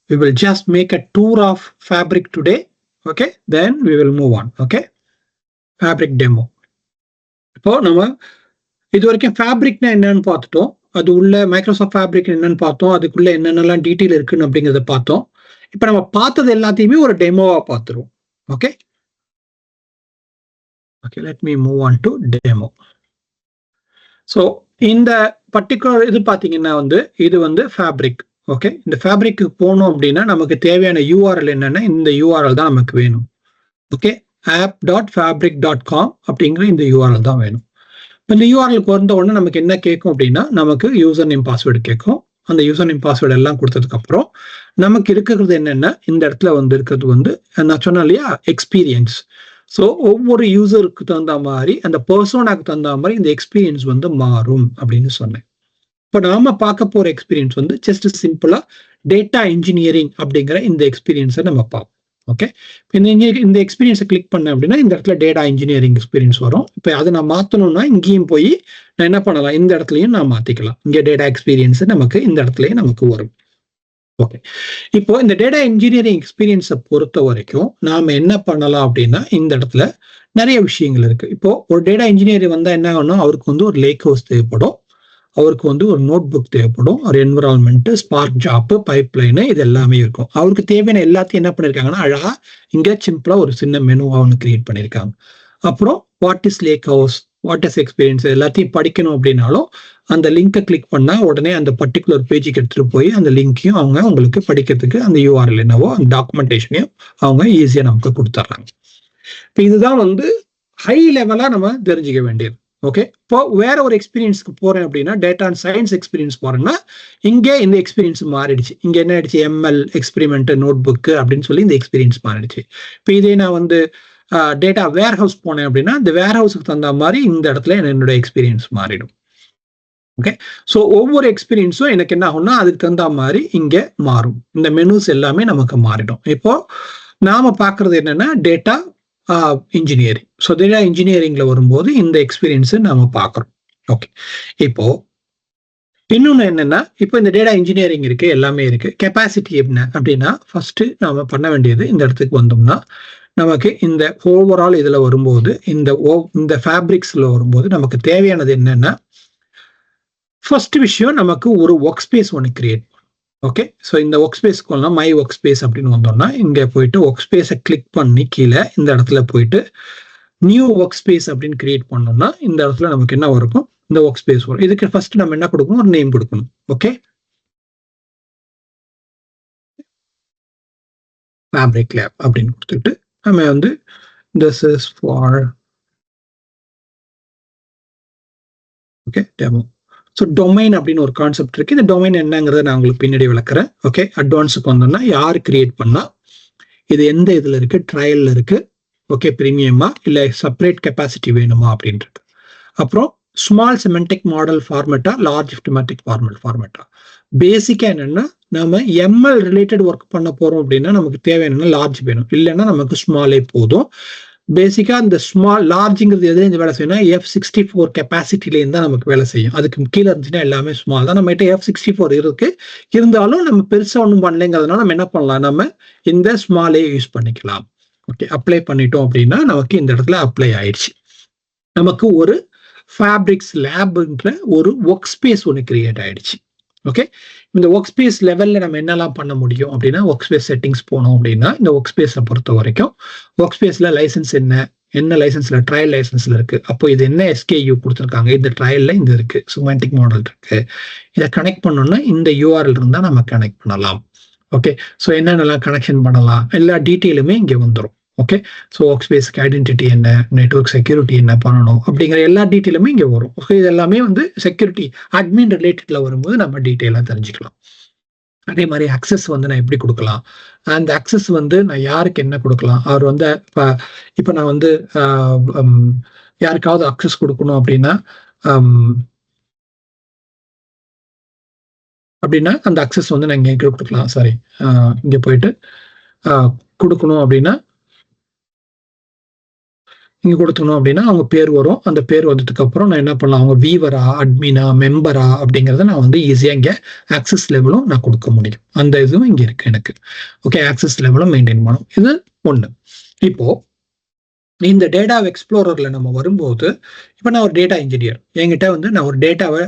we will just make a tour of Fabric today. Okay, then we will move on. Okay, Fabric demo. இப்போ நம்ம இது வரைக்கும் ஃபேப்ரிக்னா என்னன்னு பார்த்துட்டோம். அது உள்ள மைக்ரோசாஃப்ட் ஃபேப்ரிக் என்னன்னு பார்த்தோம். அதுக்குள்ள என்னென்னலாம் டீட்டெயில் இருக்குன்னு அப்படிங்கிறத பார்த்தோம். இப்போ நம்ம பார்த்தது எல்லாத்தையுமே ஒரு டெமோவா பார்த்துருவோம். Okay okay, let me move on to demo. So இந்த பர்டிகுலர் இது பார்த்தீங்கன்னா இது ஃபேப்ரிக். ஓகே, இந்த ஃபேப்ரிக்கு போகணும் அப்படின்னா நமக்கு தேவையான யூஆர்எல் என்னன்னா இந்த யூஆர்எல் தான் நமக்கு வேணும். ஓகே, app.fabric.com அப்படிங்கிற இந்த யூஆர்எல் தான் வேணும். இந்த யூஆர்எலுக்கு வந்த உடனே நமக்கு என்ன கேட்கும் அப்படின்னா நமக்கு யூசர் நேம் பாஸ்வேர்டு கேட்கும். அந்த யூசர் நேம் பாஸ்வேர்டு எல்லாம் கொடுத்ததுக்கு அப்புறம் நமக்கு இருக்கிறது என்னன்னா இந்த இடத்துல இருக்கிறது நான் சொன்னேன் இல்லையா, எக்ஸ்பீரியன்ஸ். ஸோ ஒவ்வொரு யூசருக்கு தகுந்த மாதிரி அந்த பர்சனாக்கு தகுந்த மாதிரி இந்த எக்ஸ்பீரியன்ஸ் மாறும் அப்படின்னு சொன்னேன். இப்போ நாம பார்க்க போற எக்ஸ்பீரியன்ஸ் ஜஸ்ட் சிம்பிளா டேட்டா இன்ஜினியரிங் அப்படிங்கிற இந்த எக்ஸ்பீரியன்ஸை நம்ம பார்ப்போம். ஓகே, இந்த எக்ஸ்பீரியன்ஸை கிளிக் பண்ணேன் அப்படின்னா இந்த இடத்துல டேட்டா இன்ஜினியரிங் எக்ஸ்பீரியன்ஸ் வரும். இப்போ அதை நான் மாற்றணும்னா இங்கேயும் போய் நான் என்ன பண்ணலாம், இந்த இடத்துலையும் நான் மாற்றிக்கலாம். இங்கே டேட்டா எக்ஸ்பீரியன்ஸ் நமக்கு இந்த இடத்துலயும் நமக்கு வரும். ஓகே, இப்போ இந்த டேட்டா இன்ஜினியரிங் எக்ஸ்பீரியன்ஸை பொறுத்த வரைக்கும் நாம என்ன பண்ணலாம் அப்படின்னா இந்த இடத்துல நிறைய விஷயங்கள் இருக்கு. இப்போ ஒரு டேட்டா இன்ஜினியர் வந்தா என்ன ஆகணும், அவருக்கு ஒரு லேக் ஹவுஸ் தேவைப்படும், அவருக்கு ஒரு நோட் புக் தேவைப்படும், ஒரு என்விரான்மெண்ட், ஸ்பார்க் ஜாப், பைப்லைனு, இது எல்லாமே இருக்கும். அவருக்கு தேவையான எல்லாத்தையும் என்ன பண்ணிருக்காங்கன்னா அழகா இங்க சிம்பிளா ஒரு சின்ன மெனுவா கிரியேட் பண்ணிருக்காங்க. அப்புறம் what is lake house, what is experience எல்லாத்தையும் படிக்கணும் அப்படின்னாலும் அந்த லிங்கை கிளிக் பண்ணா உடனே அந்த பர்டிகுலர் பேஜுக்கு எடுத்துட்டு போய் அந்த லிங்கையும் அவங்க உங்களுக்கு படிக்கிறதுக்கு அந்த யூஆர்எல் என்னவோ அந்த டாக்குமெண்டேஷனையும் அவங்க ஈஸியா நமக்கு கொடுத்துட்றாங்க. இப்போ இதுதான் ஹை லெவலா நம்ம தெரிஞ்சுக்க வேண்டியது. ஓகே, இப்போ வேற ஒரு எக்ஸ்பீரியன்ஸ்க்கு போறேன் அப்படின்னா டேட்டா அண்ட் சயின்ஸ் எக்ஸ்பீரியன்ஸ் போறேன்னா இங்கே இந்த எக்ஸ்பீரியன்ஸ் மாறிடுச்சு. இங்க என்ன ஆயிடுச்சு, எம்எல் எக்ஸ்பெரிமெண்ட் நோட் புக் அப்படின்னு சொல்லி இந்த எக்ஸ்பீரியன்ஸ் மாறிடுச்சு. இப்போ இதே நான் டேட்டா வேர் ஹவுஸ் போனேன் அப்படின்னா இந்த வேர் ஹவுஸுக்கு தகுந்த மாதிரி இந்த இடத்துல என்னோட எக்ஸ்பீரியன்ஸ் மாறிடும். ஓகே, ஸோ ஒவ்வொரு எக்ஸ்பீரியன்ஸும் எனக்கு என்ன ஆகும்னா அதுக்கு தகுந்த மாதிரி இங்க மாறும். இந்த மெனுஸ் எல்லாமே நமக்கு மாறிடும். இப்போ நாம பாக்குறது என்னன்னா டேட்டா இன்ஜினியரிங். ஸோ டேட்டா இன்ஜினியரிங்ல வரும்போது இந்த எக்ஸ்பீரியன்ஸ் நாம பார்க்குறோம். ஓகே, இப்போ இன்னொன்று என்னன்னா இப்போ இந்த டேட்டா இன்ஜினியரிங் இருக்கு, எல்லாமே இருக்கு. கெப்பாசிட்டி என்ன அப்படின்னா ஃபர்ஸ்ட் நாம பண்ண வேண்டியது இந்த இடத்துக்கு வந்தோம்னா நமக்கு இந்த ஓவரால் இதுல வரும்போது இந்த ஃபேப்ரிக்ஸ்ல வரும்போது நமக்கு தேவையானது என்னன்னா ஃபர்ஸ்ட் விஷயம் நமக்கு ஒரு ஒர்க் ஸ்பேஸ் ஒன்று கிரியேட். ஓகே, ஸோ இந்த ஒர்க் ஸ்பேஸ்க்கு மை ஒர்க் ஸ்பேஸ் அப்படின்னு வந்தோம்னா இங்கே போயிட்டு ஒர்க் ஸ்பேஸை கிளிக் பண்ணி கீழே இந்த இடத்துல போயிட்டு நியூ ஒர்க் ஸ்பேஸ் அப்படின்னு கிரியேட் பண்ணோம்னா இந்த இடத்துல நமக்கு என்ன இருக்கும், இந்த ஒர்க் ஸ்பேஸ் வரும். இதுக்கு ஃபர்ஸ்ட் நம்ம என்ன கொடுக்கணும், ஒரு நேம் கொடுக்கணும். ஓகே, ஃபேப்ரிக் லேப் அப்படின்னு கொடுத்துட்டு நம்ம this is for okay demo. So domain அப்படின்னு ஒரு கான்செப்ட் இருக்கு. இந்த டொமைன் என்னங்கிறத நான் உங்களுக்கு பின்னாடி விளக்குறேன். ஓகே, அட்வான்ஸுக்கு வந்தோம்னா யார் கிரியேட் பண்ணா, இது எந்த இதுல இருக்கு, ட்ரையல்ல இருக்கு, ஓகே, பிரீமியமா இல்ல செப்பரேட் கெப்பாசிட்டி வேணுமா அப்படின்றது. அப்புறம் ஸ்மால் சிமெண்டிக் மாடல் ஃபார்மேட்டா, லார்ஜ் சிமெண்டிக் ஃபார்மேட்டா. பேசிக்கா என்னன்னா நம்ம எம்எல் ரிலேட்டட் ஒர்க் பண்ண போறோம் அப்படின்னா நமக்கு தேவை என்னன்னா லார்ஜ் வேணும், இல்லைன்னா நமக்கு ஸ்மாலே போதும். பேசிக்கா இந்த ஸ்மால் லார்ஜுங்கிறது எதுல இந்த வேலை செய்யணும், F64 கெப்பாசிட்டிலேருந்து தான் நமக்கு வேலை செய்யும். அதுக்கு கீழே இருந்துச்சுன்னா எல்லாமே ஸ்மால் தான். நம்ம கிட்ட F64 இருக்கு, இருந்தாலும் நம்ம பெருசா ஒன்றும் பண்ணலைங்கிறதுனால நம்ம என்ன பண்ணலாம், நம்ம இந்த ஸ்மாலே யூஸ் பண்ணிக்கலாம். ஓகே, அப்ளை பண்ணிட்டோம் அப்படின்னா நமக்கு இந்த இடத்துல அப்ளை ஆயிடுச்சு. நமக்கு ஒரு ஃபேப்ரிக்ஸ் லேப்ன்ற ஒரு ஒர்க் ஸ்பேஸ் ஒன்று கிரியேட் ஆயிடுச்சு. ஓகே, இந்த ஒர்க் ஸ்பேஸ் லெவல்ல நம்ம என்னெல்லாம் பண்ண முடியும் அப்படின்னா ஒர்க் ஸ்பேஸ் செட்டிங்ஸ் போனோம் அப்படின்னா இந்த ஒர்க் ஸ்பேஸை பொறுத்த வரைக்கும் ஒர்க் ஸ்பேஸ்ல லைசன்ஸ் என்ன லைசன்ஸ்ல ட்ரையல் லைசன்ஸ்ல இருக்கு. அப்போ இது என்ன SKU கொடுத்துருக்காங்க, இந்த ட்ரையல்ல இந்த இருக்கு, சிமெண்டிக் மாடல் இருக்கு. இதை கனெக்ட் பண்ணோம்னா இந்த URL இருந்தா நம்ம கனெக்ட் பண்ணலாம். ஓகே, ஸோ என்னென்னலாம் கனெக்ஷன் பண்ணலாம் எல்லா டீட்டெயிலுமே இங்கே வந்துடும். ஓகே, ஸோ ஒர்க் ஸ்பேஸ்க்கு ஐடென்டிட்டி என்ன, நெட்வொர்க் செக்யூரிட்டி என்ன பண்ணணும் அப்படிங்கிற எல்லா டீட்டெயிலுமே இங்கே வரும். ஓகே, இது எல்லாமே செக்யூரிட்டி அட்மின் ரிலேட்டட்ல வரும்போது நம்ம டீட்டெயிலாக தெரிஞ்சுக்கலாம். அதே மாதிரி அக்சஸ் நான் எப்படி கொடுக்கலாம், அந்த அக்சஸ் நான் யாருக்கு என்ன கொடுக்கலாம், அவர் இப்போ நான் யாருக்காவது அக்சஸ் கொடுக்கணும் அப்படின்னா அந்த அக்சஸ் நான் இங்கே கொடுக்கலாம். சாரி, இங்கே போயிட்டு கொடுக்கணும் அப்படின்னா இங்க கொடுத்தணும் அப்படின்னா அவங்க பேர் வரும். அந்த பேர் வந்ததுக்கு அப்புறம் நான் என்ன பண்ணலாம், அவங்க வீவரா, அட்மினா, மெம்பரா அப்படிங்கறத நான் வந்து ஈஸியா இங்க ஆக்சஸ் லெவலும் நான் கொடுக்க முடியும். அந்த இதுவும் இங்க இருக்கு எனக்கு. ஓகே, ஆக்சஸ் லெவலும் மெயின்டைன் பண்ணும். இது ஒண்ணு. இப்போ இந்த டேட்டா எக்ஸ்ப்ளோரர்ல நம்ம வரும்போது, இப்போ நான் ஒரு டேட்டா இன்ஜினியர், என்கிட்ட வந்து நான் ஒரு டேட்டாவை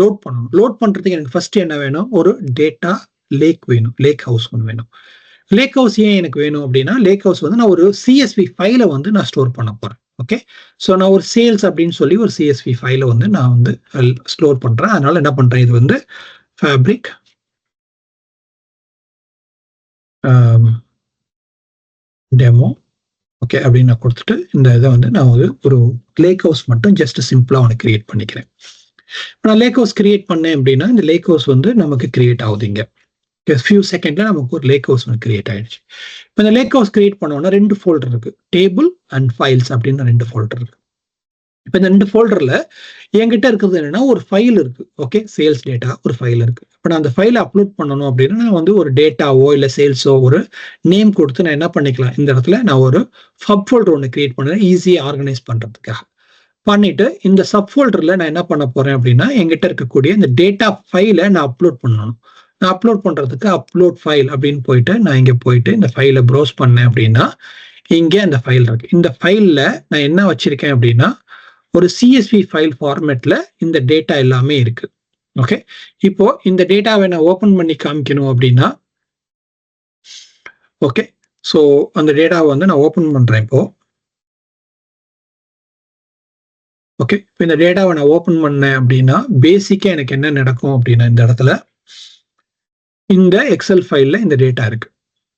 லோட் பண்ணணும். லோட் பண்றதுக்கு எனக்கு ஃபர்ஸ்ட் என்ன வேணும், ஒரு டேட்டா லேக் வேணும், லேக் ஹவுஸ் ஒன்று வேணும். லேக் ஹவுஸ் ஏன் எனக்கு வேணும் அப்படின்னா, லேக் ஹவுஸ் வந்து நான் ஒரு சிஎஸ்வி ஃபைலை வந்து நான் ஸ்டோர் பண்ண போறேன். ஓகே, ஸோ நான் ஒரு சேல்ஸ் அப்படின்னு சொல்லி ஒரு சிஎஸ்வி ஃபைலை வந்து நான் வந்து ஸ்டோர் பண்றேன். அதனால என்ன பண்றேன், இது வந்து ஃபேப்ரிக் டெமோ ஓகே அப்படின்னு நான் கொடுத்துட்டு இந்த இதை வந்து நான் ஒரு லேக் ஹவுஸ் மட்டும் ஜஸ்ட் சிம்பிளா ஒன்று கிரியேட் பண்ணிக்கிறேன். நான் லேக் ஹவுஸ் கிரியேட் பண்ணேன் அப்படின்னா இந்த லேக் ஹவுஸ் வந்து நமக்கு கிரியேட் ஆகுது. இங்க ஃபியூ செகண்ட்ல நமக்கு ஒரு லேக் ஹவுஸ் ஒன்று கிரியேட் ஆயிடுச்சு. இப்போ இந்த லேக் ஹவுஸ் கிரியேட் பண்ணோம்னா 2 ஃபோல்டர் இருக்கு, டேபிள் அண்ட் ஃபைல்ஸ் அப்படின்னு 2 ஃபோல்டர் இருக்கு. இப்போ இந்த 2 ஃபோல்டர்ல என்கிட்ட இருக்கிறது என்னன்னா ஒரு ஃபைல் இருக்கு. ஓகே, சேல்ஸ் டேட்டா ஒரு ஃபைல் இருக்கு. இப்போ நான் அந்த ஃபைலை அப்லோட் பண்ணணும் அப்படின்னா நான் வந்து ஒரு டேட்டாவோ இல்லை சேல்ஸோ ஒரு நேம் கொடுத்து நான் என்ன பண்ணிக்கலாம், இந்த இடத்துல நான் ஒரு சப் ஃபோல்டர் ஒன்று கிரியேட் பண்ணுறேன் ஈஸியாக ஆர்கனைஸ் பண்ணுறதுக்காக. பண்ணிட்டு இந்த சப் ஃபோல்டர்ல நான் என்ன பண்ண போறேன் அப்படின்னா என்கிட்ட இருக்கக்கூடிய இந்த டேட்டா ஃபைலை நான் அப்லோட் பண்ணணும். நான் அப்லோட் பண்றதுக்கு அப்லோட் ஃபைல் அப்படின்னு போயிட்டு நான் இங்க போயிட்டு இந்த ஃபைலை ப்ரௌஸ் பண்ணேன் அப்படின்னா இங்கே அந்த ஃபைல் இருக்கு. இந்த ஃபைல்ல நான் என்ன வச்சிருக்கேன் அப்படின்னா ஒரு சிஎஸ்வி ஃபைல் ஃபார்மேட்ல இந்த டேட்டா எல்லாமே இருக்கு. ஓகே, இப்போ இந்த டேட்டாவை நான் ஓபன் பண்ணி காமிக்கணும் அப்படின்னா ஓகே, ஸோ அந்த டேட்டாவை வந்து நான் ஓபன் பண்றேன் இப்போ. ஓகே, இப்போ இந்த டேட்டாவை நான் ஓபன் பண்ணேன் அப்படின்னா பேசிக்கா எனக்கு என்ன நடக்கும் அப்படின்னா இந்த இடத்துல இந்த எக்ஸல் ஃபைல்ல இந்த டேட்டா இருக்கு.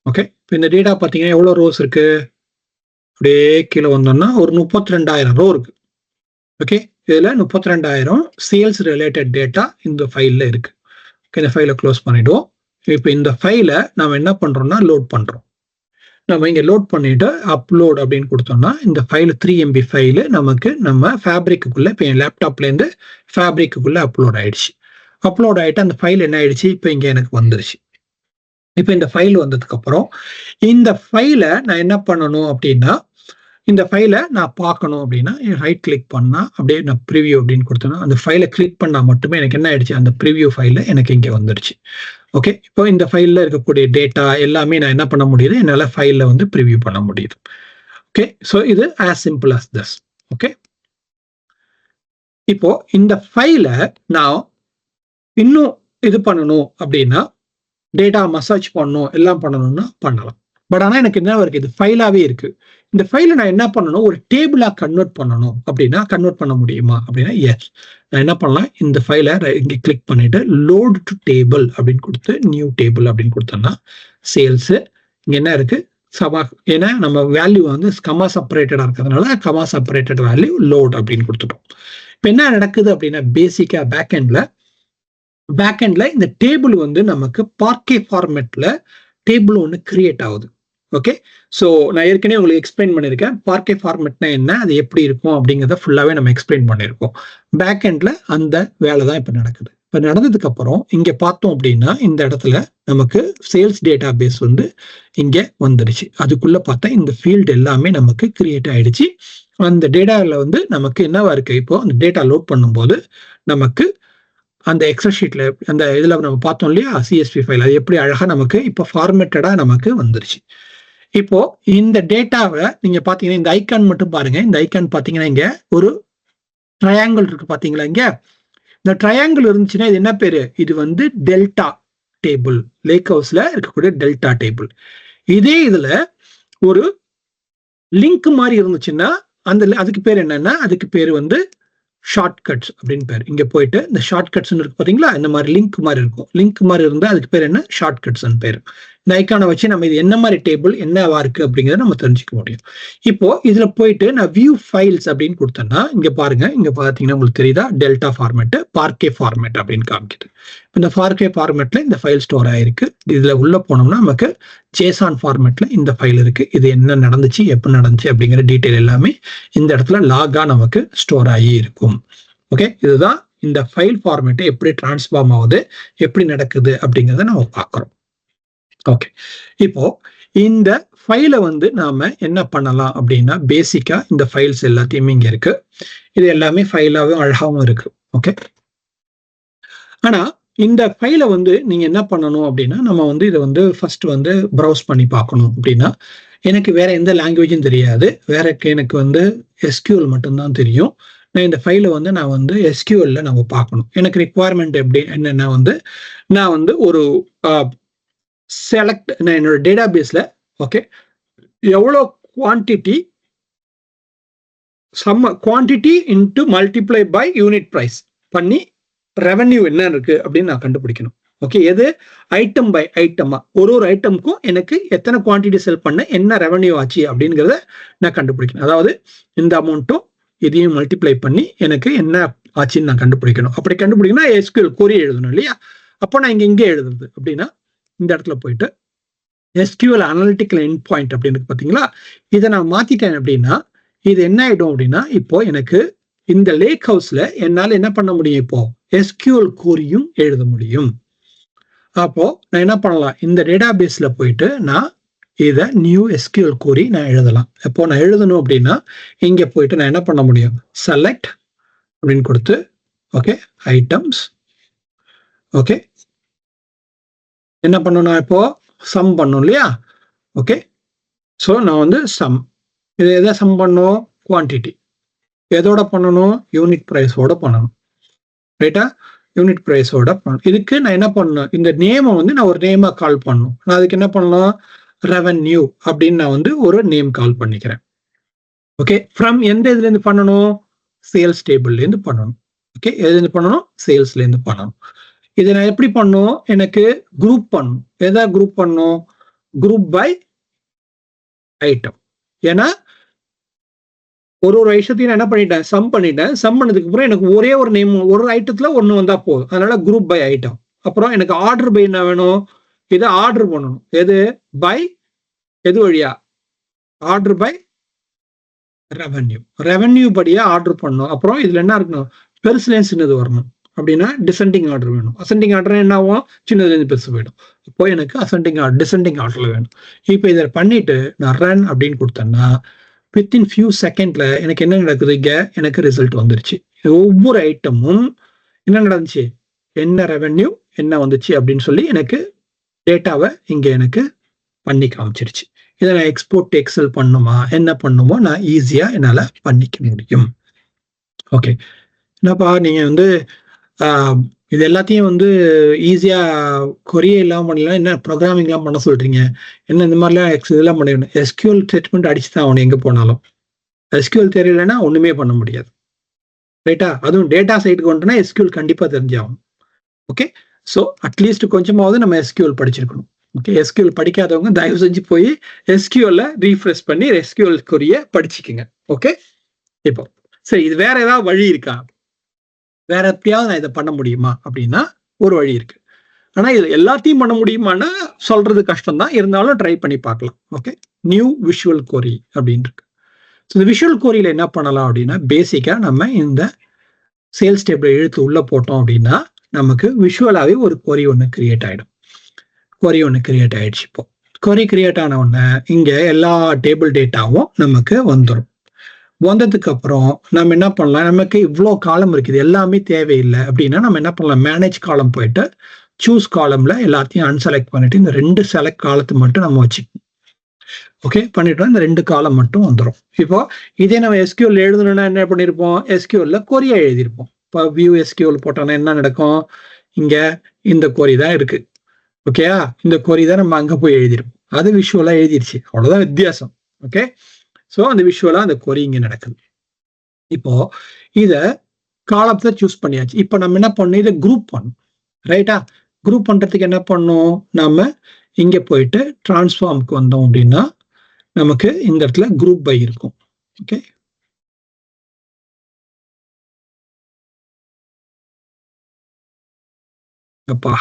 ஓகே, இப்போ இந்த டேட்டா பார்த்தீங்கன்னா எவ்வளோ ரோஸ் இருக்கு, அப்படியே கீழே வந்தோம்னா ஒரு 32,000 ரோ இருக்கு. ஓகே, இதுல 32,000 சேல்ஸ் ரிலேட்டட் டேட்டா இந்த ஃபைல்ல இருக்கு. ஓகே, இந்த ஃபைலை க்ளோஸ் பண்ணிடுவோம். இப்போ இந்த ஃபைலை நம்ம என்ன பண்றோம்னா லோட் பண்றோம். நம்ம இங்க லோட் பண்ணிட்டு அப்லோட் அப்படின்னு கொடுத்தோம்னா இந்த ஃபைல் 3 MB ஃபைலு நமக்கு நம்ம ஃபேப்ரிக்குள்ள இப்போ என் லேப்டாப்ல இருந்து ஃபேப்ரிக்குள்ள அப்லோட் ஆயிடுச்சு. அப்லோட் ஆயிட்டு அந்த ஃபைல் என்ன ஆயிடுச்சு, இப்போ இங்க எனக்கு வந்துருச்சு. இப்போ இந்த ஃபைல் வந்ததுக்கு அப்புறம் இந்த ஃபைலை நான் என்ன பண்ணணும் அப்படின்னா இந்த ஃபைலை நான் பார்க்கணும் அப்படின்னா ரைட் கிளிக் பண்ணா அப்படியே நான் ப்ரிவியூ அப்படின்னு கொடுத்தேன்னா அந்த ஃபைலை கிளிக் பண்ணா மட்டுமே எனக்கு என்ன ஆயிடுச்சு, அந்த ப்ரிவியூ ஃபைல எனக்கு இங்கே வந்துருச்சு. ஓகே, இப்போ இந்த ஃபைல்ல இருக்கக்கூடிய டேட்டா எல்லாமே நான் என்ன பண்ண முடியுது, என்னால் ஃபைல்ல வந்து ப்ரிவியூ பண்ண முடியுது. ஓகே, ஸோ இது as simple as this. Okay, இப்போ இந்த ஃபைலை நான் இன்னும் இது பண்ணணும் அப்படின்னா டேட்டா மசாஜ் பண்ணணும் எல்லாம் பண்ணணும்னா பண்ணலாம். பட் ஆனால் எனக்கு என்ன இருக்கு, இது ஃபைலாவே இருக்கு. இந்த ஃபைலை நான் என்ன பண்ணணும், ஒரு டேபிளா கன்வெர்ட் பண்ணணும் அப்படின்னா கன்வெர்ட் பண்ண முடியுமா அப்படின்னா எஸ், நான் என்ன பண்ணலாம், இந்த ஃபைலை இங்கே கிளிக் பண்ணிட்டு லோட் டு டேபிள் அப்படின்னு கொடுத்து நியூ டேபிள் அப்படின்னு கொடுத்தோம்னா சேல்ஸ் இங்க என்ன இருக்கு சமா, ஏன்னா நம்ம வேல்யூ வந்து கமா செப்பரேட்டடா இருக்கிறதுனால கமா செப்பரேட்டட் வேல்யூ லோட் அப்படின்னு கொடுத்துட்டோம். இப்போ என்ன நடக்குது அப்படின்னா பேசிக்கா பேக்எண்ட்ல இந்த டேபிள் வந்து நமக்கு பார்க்கே ஃபார்மேட்ல டேபிள் ஒன்று கிரியேட் ஆகுது. ஓகே, ஸோ நான் ஏற்கனவே உங்களுக்கு எக்ஸ்பிளைன் பண்ணியிருக்கேன் பார்க்கே ஃபார்மேட்னா என்ன, அது எப்படி இருக்கும் அப்படிங்கிறத ஃபுல்லாகவே நம்ம எக்ஸ்பிளைன் பண்ணியிருக்கோம். பேக்எண்ட்ல அந்த வேலை தான் இப்போ நடக்குது. இப்போ நடந்ததுக்கு அப்புறம் இங்கே பார்த்தோம் அப்படின்னா இந்த இடத்துல நமக்கு சேல்ஸ் டேட்டா பேஸ் வந்து இங்கே வந்துடுச்சு. அதுக்குள்ள பார்த்தா இந்த ஃபீல்டு எல்லாமே நமக்கு கிரியேட் ஆயிடுச்சு. அந்த டேட்டாவில் வந்து நமக்கு என்னவா இருக்கு, இப்போ அந்த டேட்டா லோட் பண்ணும்போது நமக்கு அந்த எக்ஸல் ஷீட்ல அந்த இதுல நம்ம பார்த்தோம் இல்லையா சிஎஸ்வி ஃபைல், அது எப்படி அழகா நமக்கு இப்போ ஃபார்மேட்டடா நமக்கு வந்துருச்சு. இப்போ இந்த டேட்டாவை நீங்க பாத்தீங்கன்னா இந்த ஐக்கான் மட்டும் பாருங்க. இந்த ஐக்கான் பாத்தீங்கன்னா இங்க ஒரு ட்ரையாங்கிள் இருக்கு பாத்தீங்களா, இங்க இந்த ட்ரையாங்கிள் இருந்துச்சுன்னா இது என்ன பேரு, இது வந்து டெல்டா டேபிள், லேக் ஹவுஸ்ல இருக்கக்கூடிய டெல்டா டேபிள். இதே இதுல ஒரு லிங்க் மாதிரி இருந்துச்சுன்னா அந்த அதுக்கு பேர் என்னன்னா, அதுக்கு பேர் வந்து ஷார்ட்கட்ஸ் அப்படின்னு பேர். இங்க போயிட்டு இந்த ஷார்ட்கட்ஸ் இருக்கு பாத்தீங்களா, இந்த மாதிரி லிங்க் மாதிரி இருக்கும். லிங்க் மாதிரி இருந்தா அதுக்கு பேர் என்ன, ஷார்ட்கட்ஸ் பேர். இந்த ஐக்கானை வச்சு நம்ம இது என்ன மாதிரி டேபிள் என்னவா இருக்கு அப்படிங்கிறத நம்ம தெரிஞ்சுக்க முடியும். இப்போ இதுல போயிட்டு நான் வியூ ஃபைல்ஸ் அப்படின்னு கொடுத்தேன்னா இங்க பாருங்க, இங்க பாத்தீங்கன்னா உங்களுக்கு தெரியுதா டெல்டா ஃபார்மேட் பார்க்கே ஃபார்மேட் அப்படின்னு காமிக்குது. இந்த பார்க்கே ஃபார்மேட்ல இந்த ஃபைல் ஸ்டோர் ஆயிருக்கு. இதுல உள்ள போனோம்னா நமக்கு ஜேசான் ஃபார்மேட்ல இந்த ஃபைல் இருக்கு. இது என்ன நடந்துச்சு எப்ப நடந்துச்சு அப்படிங்கிற டீட்டெயில் எல்லாமே இந்த இடத்துல லாகா நமக்கு ஸ்டோர் ஆகி இருக்கும். ஓகே, இதுதான் இந்த ஃபைல் ஃபார்மேட் எப்படி டிரான்ஸ்ஃபார்ம் ஆகுது, எப்படி நடக்குது அப்படிங்கிறத நம்ம பார்க்கிறோம். ஓகே, இப்போ இந்த ஃபைலை வந்து நாம என்ன பண்ணலாம் அப்படின்னா பேசிக்கா இந்த ஃபைல்ஸ் எல்லாத்தையுமே இங்க இருக்கு. இது எல்லாமே ஃபைலாவும் அழகாவும் இருக்கு. ஓகே, ஆனா இந்த ஃபைலை வந்து நீங்க என்ன பண்ணணும் அப்படின்னா நம்ம வந்து இதை வந்து ஃபர்ஸ்ட் வந்து ப்ரௌஸ் பண்ணி பார்க்கணும். அப்படின்னா எனக்கு வேற எந்த லாங்குவேஜும் தெரியாது, வேற எனக்கு வந்து SQL மட்டும்தான் தெரியும். நான் இந்த ஃபைலை வந்து நான் வந்து SQL நம்ம பார்க்கணும். எனக்கு ரிக்குவயர்மெண்ட் எப்படி என்னன்னா வந்து நான் வந்து ஒரு செலக்ட் நான் என்னோட டேட்டா பேஸ்ல ஓகே எவ்வளோ quantity quantity into multiply by unit price பண்ணி ரெவன்யூ என்ன இருக்கு அப்படின்னு நான் கண்டுபிடிக்கணும். ஓகே, எது ஐட்டம் பை ஐட்டமா ஒரு ஐட்டமுக்கும் எனக்கு எத்தனை குவான்டிட்டி செல் பண்ண என்ன ரெவன்யூ ஆச்சு அப்படிங்கிறத நான் கண்டுபிடிக்கணும். அதாவது இந்த அமௌண்ட்டும் இதையும் மல்டிப்ளை பண்ணி எனக்கு என்ன ஆச்சுன்னு நான் கண்டுபிடிக்கணும். அப்படி கண்டுபிடிக்கணும் SQL கொரி எழுதணும் இல்லையா? அப்போ நான் இங்கே எழுதுறது அப்படின்னா இந்த இடத்துல போயிட்டு SQL அனலிட்டிக்கல் எண்ட் பாயிண்ட் அப்படின்னு பார்த்தீங்களா, இதை நான் மாத்திட்டேன் அப்படின்னா இது என்ன ஆயிடும் அப்படின்னா இப்போ எனக்கு இந்த லேக் ஹவுஸ்ல என்னால என்ன பண்ண முடியும், இப்போ SQL கோரியும் எழுத முடியும். அப்போ நான் என்ன பண்ணலாம், இந்த டேட்டா பேஸ்ல போயிட்டு நான் இதை நியூ SQL கோரி நான் எழுதலாம். அப்போ நான் எழுதணும் அப்படின்னா இங்க போயிட்டு நான் என்ன பண்ண முடியும், செலக்ட் அப்படின்னு கொடுத்து ஓகே ஐட்டம்ஸ் ஓகே என்ன பண்ணணும், இப்போ சம் பண்ணும் இல்லையா? ஓகே, ஸோ நான் வந்து சம் இது எதை சம் பண்ணும், குவான்டிட்டி எதோட பண்ணணும், யூனிட் பிரைஸோட பண்ணணும். ரைட்டா, யூனிட் பிரைஸோட பண்ணணும். இதுக்கு நான் என்ன பண்ணணும், இந்த நேமை வந்து நான் ஒரு நேமா கால் பண்ணணும். நான் அதுக்கு என்ன பண்ணலாம், ரெவன்யூ அப்படின்னு நான் வந்து ஒரு நேம் கால் பண்ணிக்கிறேன். ஓகே, ஃப்ரம் எந்த இதுல இருந்து பண்ணணும், சேல்ஸ் டேபிள்ல இருந்து பண்ணணும். ஓகே, எதுலேருந்து பண்ணணும், சேல்ஸ்ல இருந்து பண்ணணும். இதை நான் எப்படி பண்ணும், எனக்கு குரூப் பண்ணும். எதா குரூப் பண்ணும், குரூப் பை ஐட்டம். ஏன்னா ஒரு ஐட்டத்தையும் நான் என்ன பண்ணிட்டேன், சம் பண்ணிட்டேன். சம் பண்ணதுக்கு அப்புறம் எனக்கு ஒரே ஒரு நேம் ஒரு ஐட்டத்துல ஒன்று வந்தா போதும். அதனால குரூப் பை ஐட்டம். அப்புறம் எனக்கு ஆர்டர் பை என்ன வேணும், இதை ஆர்டர் பண்ணணும். எது பை எது வழியா, ஆர்டர் பை ரெவன்யூ. ரெவன்யூ படியா ஆர்டர் பண்ணணும். அப்புறம் இதுல என்ன இருக்கணும், பெருசுல சின்னது வரணும். அப்படின்னா டிசெண்டிங் ஆர்டர் வேணும். அசெண்டிங் ஆர்டர் என்ன ஆகும், சின்னதுலேருந்து பெருசு போயிடும். இப்போ எனக்கு அசெண்டிங் ஆர்டர் டிசெண்டிங் ஆர்டர்ல வேணும். இப்போ இதை பண்ணிட்டு நான் ரன் அப்படின்னு கொடுத்தேன்னா வித்தின் ஃபியூ செகண்ட்ல எனக்கு என்ன நடக்குது, இங்க எனக்கு ரிசல்ட் வந்துருச்சு. ஒவ்வொரு ஐட்டமும் என்ன நடந்துச்சு, என்ன ரெவன்யூ என்ன வந்துச்சு அப்படின்னு சொல்லி எனக்கு டேட்டாவை இங்க எனக்கு பண்ணி காமிச்சிருச்சு. இதை நான் எக்ஸ்போர்ட் எக்ஸல் பண்ணுமா என்ன பண்ணுமோ நான் ஈஸியா என்னால பண்ணிக்க முடியும். ஓகே, என்னப்பா நீங்க வந்து இது எல்லாத்தையும் வந்து ஈஸியா கொரிய இல்லாம பண்ணலாம், என்ன ப்ரோக்ராமிங் எல்லாம் பண்ண சொல்றீங்க, என்ன இந்த மாதிரிலாம் இதெல்லாம் பண்ணிடணும். SQL ஸ்டேட்மெண்ட் அடிச்சுதான் அவனை எங்க போனாலும். SQL தெரியலன்னா ஒண்ணுமே பண்ண முடியாது. ரைட்டா, அதுவும் டேட்டா சைட்டுக்கு வந்துட்டுனா SQL கண்டிப்பா தெரிஞ்சாகும். ஓகே, ஸோ அட்லீஸ்ட் கொஞ்சமாவது நம்ம SQL படிச்சிருக்கணும். ஓகே, SQL படிக்காதவங்க தயவு செஞ்சு போய் SQL ரீஃப்ரெஷ் பண்ணி SQL கொரிய படிச்சுக்குங்க. ஓகே, இப்போ சரி, இது வேற ஏதாவது வழி இருக்கா, வேற எப்படியாவது நான் இதை பண்ண முடியுமா அப்படின்னா ஒரு வழி இருக்கு. ஆனா இது எல்லாத்தையும் பண்ண முடியுமான்னா சொல்றது கஷ்டம் தான், இருந்தாலும் ட்ரை பண்ணி பார்க்கலாம். ஓகே, நியூ விஷுவல் கொரி அப்படின்னு இருக்கு. ஸோ இந்த விஷுவல் கொரியில என்ன பண்ணலாம் அப்படின்னா பேசிக்கா நம்ம இந்த சேல்ஸ் டேபிள் இழுத்து உள்ள போட்டோம் அப்படின்னா நமக்கு விஷுவலாவே ஒரு கொரி ஒன்று கிரியேட் ஆயிடும். கொரி ஒன்று கிரியேட் ஆயிடுச்சு. இப்போ கொரி கிரியேட் ஆன உடனே இங்க எல்லா டேபிள் டேட்டாவும் நமக்கு வந்துடும். வந்ததுக்கு அப்புறம் நம்ம என்ன பண்ணலாம், நமக்கு இவ்வளோ காலம் இருக்குது எல்லாமே தேவையில்லை அப்படின்னா நம்ம என்ன பண்ணலாம், மேனேஜ் காலம் போயிட்டு சூஸ் காலம்ல எல்லாத்தையும் அன்செலக்ட் பண்ணிட்டு இந்த 2 செலக்ட் காலத்தை மட்டும் நம்ம வச்சுக்கணும். ஓகே, பண்ணிட்டோம், இந்த 2 காலம் மட்டும் வந்துடும். இப்போ இதே நம்ம SQL எழுதணும்னா என்ன பண்ணிருப்போம், SQL கொரியா எழுதியிருப்போம். இப்போ வியூ SQL போட்டோம்னா என்ன நடக்கும், இங்க இந்த கொரி தான் இருக்கு. ஓகேயா, இந்த கொரி தான் நம்ம அங்க போய் எழுதிருப்போம். அது விஷுவலா எழுதிருச்சு, அவ்வளவுதான் வித்தியாசம். ஓகே, ஸோ அந்த விஷுவலா அந்த கொரி இங்க நடக்குது. இப்போ இத காலத்தை சூஸ் பண்ணியாச்சு. இப்போ நம்ம என்ன பண்ணணும், இதை குரூப் பண்ணணும். ரைட்டா, குரூப் பண்றதுக்கு என்ன பண்ணணும், நாம இங்க போயிட்டு டிரான்ஸ்ஃபார்முக்கு வந்தோம் அப்படின்னா நமக்கு இந்த இடத்துல குரூப் பை இருக்கும். ஓகே, அப்பா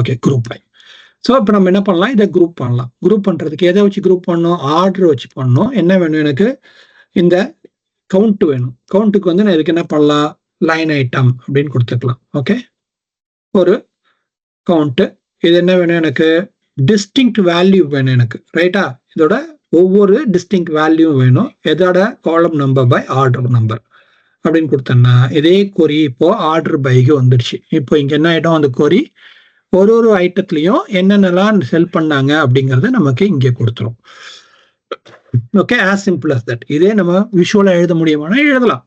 ஓகே குரூப் பை. ஸோ இப்போ நம்ம என்ன பண்ணலாம், இதை குரூப் பண்ணலாம். குரூப் பண்றதுக்கு எதை வச்சு குரூப் பண்ணணும், ஆர்டர் வச்சு பண்ணணும். என்ன வேணும், எனக்கு இந்த கவுண்ட் வேணும். கவுண்ட்டுக்கு வந்து நான் இதுக்கு என்ன பண்ணலாம், லைன் ஐட்டம் அப்படின்னு கொடுத்துக்கலாம். ஓகே, ஒரு கவுண்ட். இது என்ன வேணும், எனக்கு டிஸ்டிங்க்ட் வேல்யூ வேணும் எனக்கு, ரைட்டா? இதோட ஒவ்வொரு டிஸ்டிங்க்ட் வேல்யூ வேணும். எதோட காலம் நம்பர் பை ஆர்டர் நம்பர் அப்படின்னு கொடுத்தேன்னா இதே கொரி இப்போ ஆர்டர் பைக்கு வந்துடுச்சு. இப்போ இங்க என்ன ஆயிடும், அந்த கொரி ஒரு ஒரு ஐட்டத்துலயும் என்னென்னலாம் செல் பண்ணாங்க அப்படிங்கறத நமக்கு இங்கே கொடுத்துரும். Okay, as simple as that. இதே நம்ம விஷுவலா எழுத முடியுமானா எழுதலாம்.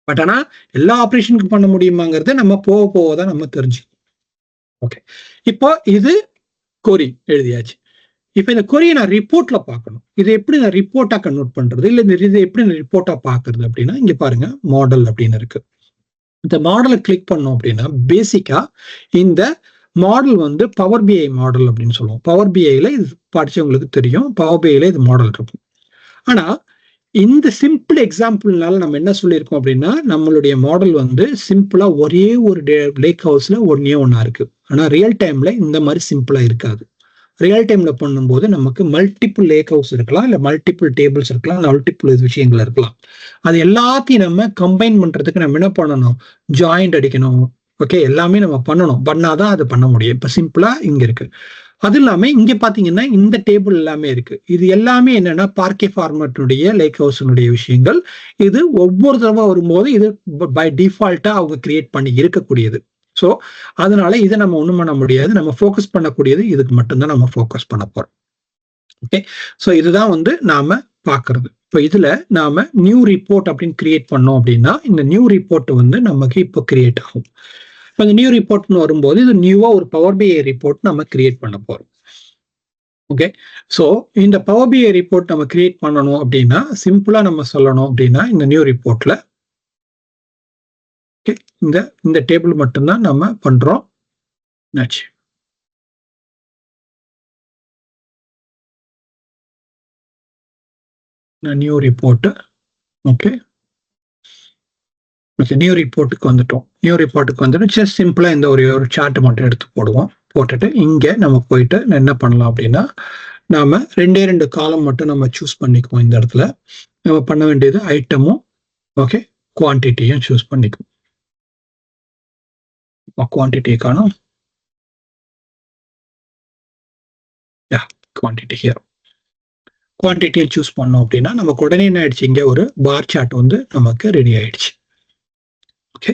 பட் ஆனா எல்லா ஆப்ரேஷனுக்கு பண்ண முடியுமாங்கிறத நம்ம போக போக தான் நம்ம தெரிஞ்சுக்கணும். ஓகே, இப்போ இது கொரி எழுதியாச்சு. இப்போ இந்த கொரியை நான் ரிப்போர்ட்ல பார்க்கணும். இதை எப்படி நான் ரிப்போர்ட்டா கன்வெர்ட் பண்றது, இல்ல இந்த இதை எப்படி நான் ரிப்போர்ட்டா பாக்குறது அப்படின்னா இங்க பாருங்க மாடல் அப்படின்னு இருக்கு. இந்த மாடலை கிளிக் பண்ணோம் அப்படின்னா பேசிக்கா இந்த மாடல் வந்து பவர் பிஐ மாடல் அப்படின்னு சொல்லுவோம். பவர் பிஐல இது படிச்சவங்களுக்கு தெரியும், பவர் பிஐல இது மாடல் இருக்கும். ஆனா இந்த சிம்பிள் எக்ஸாம்பிள்னால நம்ம என்ன சொல்லியிருக்கோம் அப்படின்னா நம்மளுடைய மாடல் வந்து சிம்பிளா ஒரே ஒரு லேக் ஹவுஸ்ல ஒன்னா இருக்கு. ஆனா ரியல் டைம்ல இந்த மாதிரி சிம்பிளா இருக்காது. ரியல் டைம்ல பண்ணும்போது நமக்கு மல்டிபிள் லேக் ஹவுஸ் இருக்கலாம், இல்ல மல்டிபிள் டேபிள்ஸ் இருக்கலாம், மல்டிபிள் விஷயங்கள் இருக்கலாம். அது எல்லாத்தையும் நம்ம கம்பைன் பண்றதுக்கு நம்ம என்ன பண்ணணும், ஜாயிண்ட் அடிக்கணும். ஓகே, எல்லாமே நம்ம பண்ணாதான் அது பண்ண முடியும். இப்ப சிம்பிளா இங்க இருக்கு. அது இல்லாம இங்க பாத்தீங்கன்னா இந்த டேபிள் எல்லாமே இருக்கு. இது எல்லாமே என்னன்னா பார்க்கே ஃபார்மேட்டுடைய லேக் ஹவுஸினுடைய விஷயங்கள். இது ஒவ்வொரு தடவை வரும்போது இது பை டிஃபால்ட்டா அவங்க கிரியேட் பண்ணி இருக்கக்கூடியது. ஸோ அதனால இதை நம்ம ஒண்ணும் பண்ண முடியாது. நம்ம ஃபோக்கஸ் பண்ணக்கூடியது இதுக்கு மட்டும்தான் நம்ம ஃபோக்கஸ் பண்ண போறோம். ஓகே, ஸோ இதுதான் வந்து நாம பாக்குறது. இப்போ இதுல நாம நியூ ரிப்போர்ட் அப்படின்னு கிரியேட் பண்ணோம் அப்படின்னா இந்த நியூ ரிப்போர்ட் வந்து நமக்கு இப்போ கிரியேட் ஆகும். இப்போ இந்த நியூ ரிப்போர்ட்னு வரும்போது இது நியூவா ஒரு பவர் பிஐ ரிப்போர்ட் நம்ம கிரியேட் பண்ண போறோம். ஓகே, ஸோ இந்த பவர் பிஐ ரிப்போர்ட் நம்ம கிரியேட் பண்ணணும் அப்படின்னா சிம்பிளா நம்ம சொல்லணும் அப்படின்னா இந்த நியூ ரிப்போர்ட்ல இந்த டேபிள் மட்டும்தான் நம்ம பண்றோம். New report. ஓகே, நியூ ரிப்போர்ட்டுக்கு வந்துட்டோம். நியூ ரிப்போர்ட்டுக்கு வந்துட்டு ஜஸ்ட் சிம்பிளா இந்த ஒரு சார்ட் மட்டும் எடுத்து போடுவோம். போட்டுட்டு இங்க நம்ம போயிட்டு என்ன பண்ணலாம் அப்படின்னா நாம 2 காலம் மட்டும் நம்ம சூஸ் பண்ணிக்குவோம். இந்த இடத்துல நம்ம பண்ண வேண்டியது ஐட்டமும் ஓகே குவான்டிட்டியும் சூஸ் பண்ணிக்குவோம். குவான்டிட்டி காணும், குவான்டிட்டி ஹியர். குவான்டிட்டியை சூஸ் பண்ணோம் அப்படின்னா நமக்கு உடனே என்ன ஆயிடுச்சு, இங்க ஒரு பார் சார்ட் வந்து நமக்கு ரெடி ஆயிடுச்சு. ஓகே,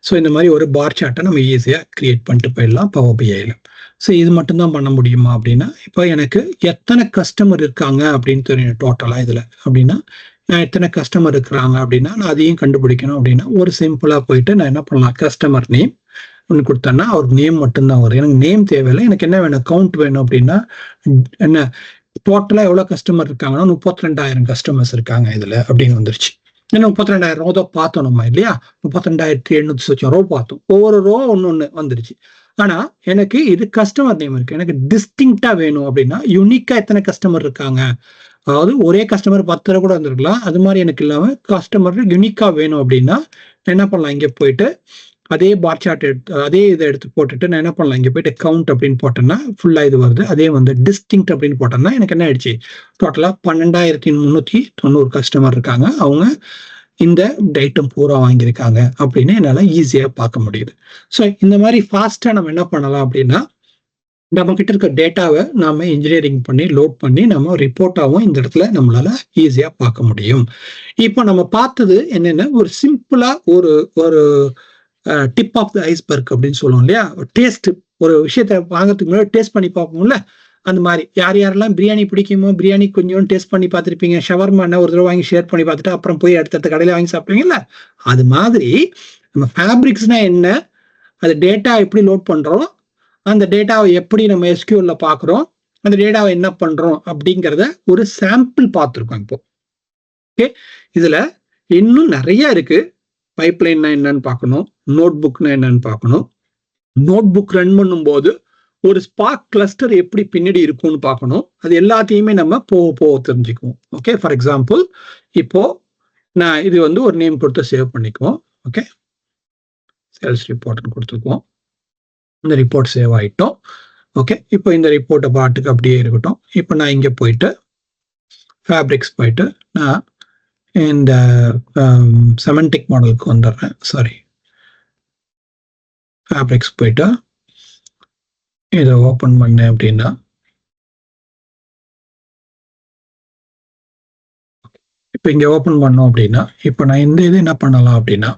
ஸோ இந்த மாதிரி ஒரு பார் சார்ட்டை நம்ம ஈஸியாக கிரியேட் பண்ணிட்டு போயிடலாம் பவர் பிஐல. ஸோ இது மட்டும்தான் பண்ண முடியுமா அப்படின்னா இப்போ எனக்கு எத்தனை கஸ்டமர் இருக்காங்க அப்படின்னு தெரியும் டோட்டலாக இதில் அப்படின்னா நான் எத்தனை கஸ்டமர் இருக்கிறாங்க அப்படின்னா நான் அதையும் கண்டுபிடிக்கணும் அப்படின்னா ஒரு சிம்பிளாக போயிட்டு நான் என்ன பண்ணலாம், கஸ்டமர் நேம் ஒன்று கொடுத்தேன்னா அவர் நேம் மட்டும்தான் வரும். எனக்கு நேம் தேவையில்லை. எனக்கு என்ன வேணும், கவுண்ட் வேணும். அப்படின்னா என்ன டோட்டலாக எவ்வளோ கஸ்டமர் இருக்காங்கன்னா 32,000 கஸ்டமர்ஸ் இருக்காங்க இதில் அப்படின்னு வந்துருச்சு. ஏன்னா 32,000 ரோ தான் பார்த்தோம் நம்ம இல்லையா, 32,700 ரோ பார்த்தோம். ஒவ்வொரு ரோ ஒன்று வந்துருச்சு. ஆனா எனக்கு இது கஸ்டமர் நேம் இருக்கு. எனக்கு டிஸ்டிங்க்டா வேணும் அப்படின்னா யூனிக்கா எத்தனை கஸ்டமர் இருக்காங்க, அதாவது ஒரே கஸ்டமர் 10 கூட வந்திருக்கலாம், அது மாதிரி எனக்கு இல்லாம கஸ்டமர் யூனிக்கா வேணும் அப்படின்னா என்ன பண்ணலாம், இங்க போயிட்டு அதே பார் சார்ட் எடுத்து அதே இதை எடுத்து போட்டுட்டு நான் என்ன பண்ணலாம், இங்க போயிட்டு கவுண்ட் அப்படின்னு போட்டேன்னா ஃபுல்லா இது வருது. அதே வந்து டிஸ்டிங்க்ட் அப்படின்னு போட்டோம்னா எனக்கு என்ன ஆயிடுச்சு, டோட்டலா 12,390 கஸ்டமர் இருக்காங்க, அவங்க இந்த ஐட்டம் பூரா வாங்கியிருக்காங்க அப்படின்னு என்னால ஈஸியா பார்க்க முடியுது. ஸோ இந்த மாதிரி ஃபாஸ்டா நம்ம என்ன பண்ணலாம் அப்படின்னா நம்ம கிட்ட இருக்க டேட்டாவை நாம இன்ஜினியரிங் பண்ணி லோட் பண்ணி நம்ம ரிப்போர்ட்டாவும் இந்த இடத்துல நம்மளால ஈஸியா பார்க்க முடியும். இப்போ நம்ம பார்த்தது என்னன்னா ஒரு சிம்பிளா ஒரு ஒரு டிப் ஆஃப் த ஐஸ்பர்க் அப்படின்னு சொல்லுவோம் இல்லையா, டேஸ்ட். ஒரு விஷயத்த வாங்கறதுக்கு முன்னாடி டேஸ்ட் பண்ணி பார்ப்போம்ல, அந்த மாதிரி யார் யாரெல்லாம் பிரியாணி பிடிக்குமோ பிரியாணி கொஞ்சம் டேஸ்ட் பண்ணி பார்த்துருப்பீங்க. ஷவர்மா ஒரு தடவை வாங்கி ஷேர் பண்ணி பார்த்துட்டு அப்புறம் போய் அடுத்தடுத்த கடையில வாங்கி சாப்பிடுவீங்கல்ல, அது மாதிரி நம்ம ஃபேப்ரிக்ஸ்னா என்ன, அது டேட்டா எப்படி லோட் பண்றோம், அந்த டேட்டாவை எப்படி நம்ம எஸ்கியூஎல்ல பாக்குறோம், அந்த டேட்டாவை என்ன பண்றோம் அப்படிங்கிறத ஒரு சாம்பிள் பார்த்துருக்கோம் இப்போ. ஓகே, இதுல இன்னும் நிறைய இருக்கு. பைப்லைன்னா என்னன்னு பார்க்கணும், நோட் புக்னா என்னன்னு பார்க்கணும். நோட் புக் ரன் பண்ணும் போது ஒரு ஸ்பார்க் கிளஸ்டர் எப்படி பின்னாடி இருக்கும்னு பார்க்கணும். அது எல்லாத்தையுமே நம்ம போக தெரிஞ்சுக்குவோம். ஓகே, ஃபார் எக்ஸாம்பிள் இப்போ நான் இது வந்து ஒரு நேம் கொடுத்து சேவ் பண்ணிக்குவோம். ஓகே, சேல்ஸ் ரிப்போர்ட்னு கொடுத்துக்குவோம். இந்த ரிப்போர்ட் சேவ் ஆயிட்டோம். ஓகே, இப்போ இந்த ரிப்போர்ட்டை பாட்டுக்கு அப்படியே இருக்கட்டும். இப்போ நான் இங்கே போயிட்டு ஃபேப்ரிக்ஸ் போயிட்டு நான் இந்த செமண்டிக் மாடலுக்கு வந்துடுறேன். சாரி, ஃபேப்ரிக்ஸ் போயிட்டு இதை ஓப்பன் பண்ணேன் அப்படின்னா இப்போ இங்க ஓபன் பண்ணோம் அப்படின்னா, இப்போ நான் இந்த இது என்ன பண்ணலாம் அப்படின்னா,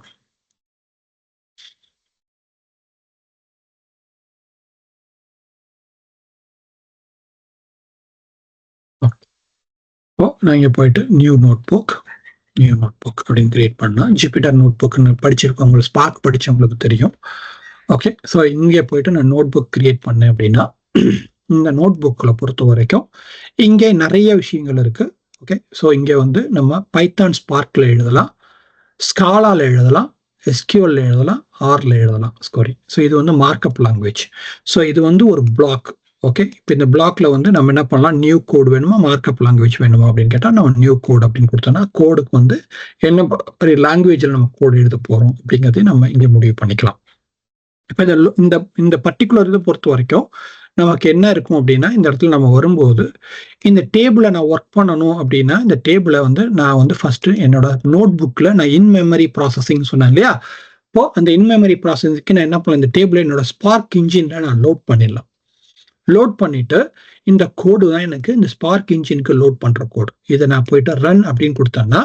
நான் இங்க போயிட்டு நியூ நோட் புக் அப்படின்னு கிரியேட் பண்ணா ஜூபிட்டர் நோட் புக்னு படிச்சிருக்கவங்களுக்கு, ஸ்பார்க் படிச்சவங்களுக்கு தெரியும். ஓகே, ஸோ இங்கே போயிட்டு நான் நோட் புக் கிரியேட் பண்ணேன் அப்படின்னா, இந்த நோட் புக்கில் பொறுத்த வரைக்கும் இங்கே நிறைய விஷயங்கள் இருக்கு. ஓகே, ஸோ இங்கே வந்து நம்ம பைத்தான் ஸ்பார்க்ல எழுதலாம், ஸ்காலால எழுதலாம், எஸ்கியூஎல் எழுதலாம், ஆர்ல எழுதலாம் ஸ்கோரி. ஸோ இது வந்து மார்க்அப் லாங்குவேஜ். ஸோ இது வந்து ஒரு பிளாக். ஓகே, இப்போ இந்த பிளாக்ல வந்து நம்ம என்ன பண்ணலாம், நியூ கோட் வேணுமா மார்க்அப் லாங்குவேஜ் வேணுமா அப்படின்னு கேட்டால் நம்ம நியூ கோட் அப்படின்னு கொடுத்தோம்னா கோடுக்கு வந்து என்ன லாங்குவேஜில் நம்ம கோடு எழுத போறோம் அப்படிங்கிறதையும் நம்ம இங்கே முடிவு பண்ணிக்கலாம். இப்போ இந்த பர்டிகுலர் இதை பொறுத்த வரைக்கும் நமக்கு என்ன இருக்கும் அப்படின்னா, இந்த இடத்துல நம்ம வரும்போது இந்த டேபிளை நான் ஒர்க் பண்ணணும் அப்படின்னா, இந்த டேபிளை வந்து நான் வந்து ஃபர்ஸ்ட் என்னோட நோட் புக்ல நான் இன் மெமரி ப்ராசஸிங் சொன்னேன் இல்லையா. இப்போ அந்த இன் மெமரி ப்ராசஸிங்க்கு நான் என்ன பண்ண, இந்த டேபிளை என்னோட ஸ்பார்க் இன்ஜின்ல நான் லோட் பண்ணிடலாம். லோட் பண்ணிட்டு இந்த கோடு தான் எனக்கு இந்த ஸ்பார்க் இன்ஜினுக்கு லோட் பண்ற கோடு. இதை நான் போயிட்டு ரன் அப்படின்னு கொடுத்தேன்னா